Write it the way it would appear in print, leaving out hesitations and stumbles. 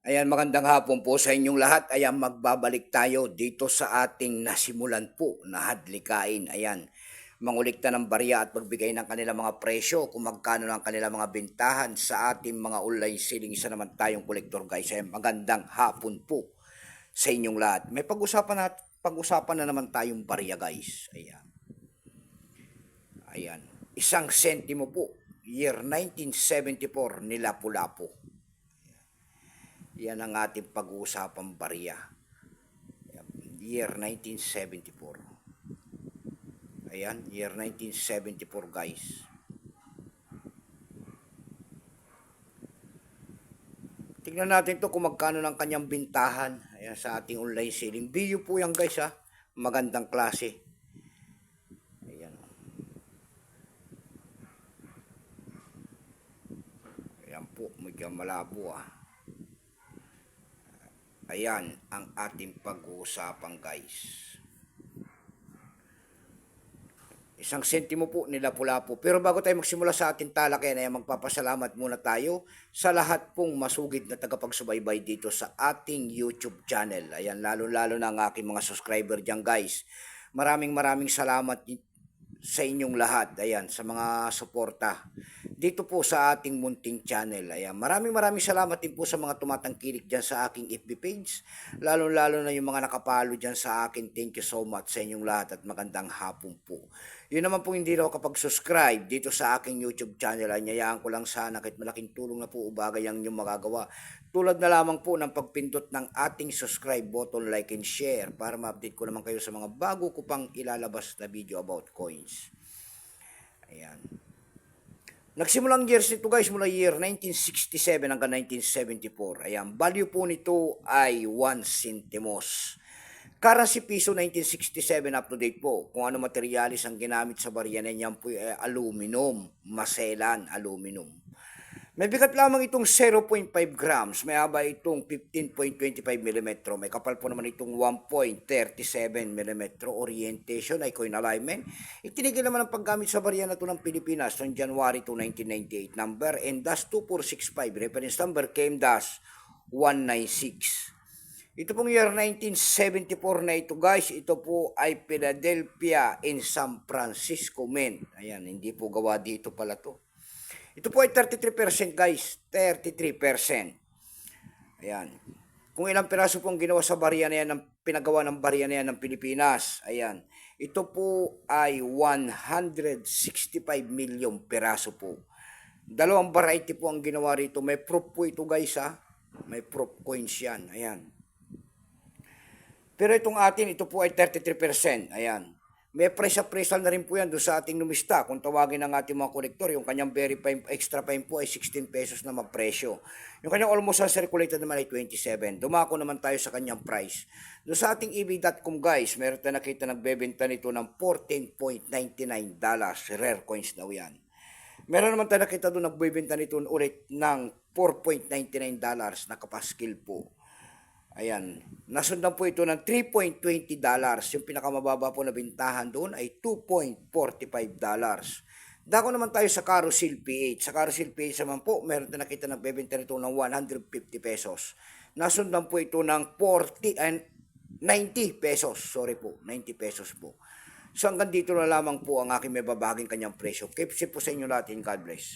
Ayan, magandang hapon po sa inyong lahat. Ayan, magbabalik tayo dito sa ating nasimulan po na hadlikain. Ayan, mangulikta ng barya at magbigay ng kanilang mga presyo kung magkano ang kanilang mga bintahan sa ating mga online selling. Isa naman tayong kolektor guys. Ayan, magandang hapon po sa inyong lahat. May pag-usapan na naman tayong barya guys. Ayan. Ayan. Isang sentimo po. Year 1974 ni Lapu-Lapu. Yan ang ating pag-uusapang barya. Year 1974. Ayan, year 1974 guys. Tingnan natin to kung magkano ng kanyang bintahan. Ayan, sa ating online selling. Video po yan guys ha. Magandang klase. Ayan. Ayan po, medyo malabo ah. Ayan ang ating pag-uusapan guys. Isang sentimo po ni Lapu-Lapu. Pero bago tayo magsimula sa ating talakayan, ay magpapasalamat muna tayo sa lahat pong masugid na tagapagsubaybay dito sa ating YouTube channel. Ayan, lalo-lalo na ang aking mga subscriber dyan guys. Maraming salamat sa inyong lahat. Ayan, sa mga suporta dito po sa ating munting channel. Ayan, maraming salamat din po sa mga tumatangkilik dyan sa aking FB page. Lalo-lalo na yung mga nakapalo dyan sa akin. Thank you so much sa inyong lahat at magandang hapon po. Yun naman po hindi raw kapag subscribe dito sa aking YouTube channel. Ay nyayaan ko lang sana kahit malaking tulong na po o bagay ang inyong magagawa. Tulad na lamang po ng pagpindot ng ating subscribe button, like and share para ma-update ko naman kayo sa mga bago ko pang ilalabas na video about coins. Ayan. Nagsimulang years nito guys mula year 1967 hanggang 1974. Ayan, value po nito ay 1 centimos. Currency piso 1967 up to date po. Kung ano materialis ang ginamit sa barya na yan po ay aluminum, maselan, aluminum. May bigat lamang itong 0.5 grams, may haba itong 15.25 mm, may kapal po naman itong 1.37 mm, orientation ay coin alignment. Itinigil naman ang paggamit sa barya na ito ng Pilipinas noong January 2, 1998, number N-2465, reference number KM-196. Ito pong year 1974 na ito guys, ito po ay Philadelphia in San Francisco, men. Ayan, hindi po gawa dito pala to. Ito po ay 33% guys, 33%. Ayan. Kung ilang piraso pong ginawa sa barya na yan, pinagawa ng barya na yan ng Pilipinas, ayan. Ito po ay 165 million piraso po. Dalawang variety po ang ginawa rito. May proof po ito guys ha. May proof coins yan. Ayan. Pero itong atin, ito po ay 33%. Ayan. May price-appraisal na rin po yan doon sa ating numista. Kung tawagin ng ating mga kolektor, yung kanyang very fine, extra fine po ay 16 pesos na mapresyo. Yung kanyang almost uncirculated naman ay 27. Dumako naman tayo sa kanyang price. Doon sa ating EB.com guys, meron tayo nakita nagbebenta nito ng $14.99. Rare coins daw yan. Meron naman tayo nakita doon nagbebenta nito ulit ng $4.99 na kapaskil po. Ayan, nasundan po ito ng $3.20. Yung pinakamababa po na bintahan doon ay $2.45. Dako naman tayo sa Carousel PH. Sa Carousel PH naman po, meron na nakita nagbebenta nito ng 150 pesos. Nasundan po ito ng 90 pesos. Sorry po, 90 pesos po. So hanggang dito na lamang po ang aking may babaging kanyang presyo. Keep safe po sa inyo lahat and God bless.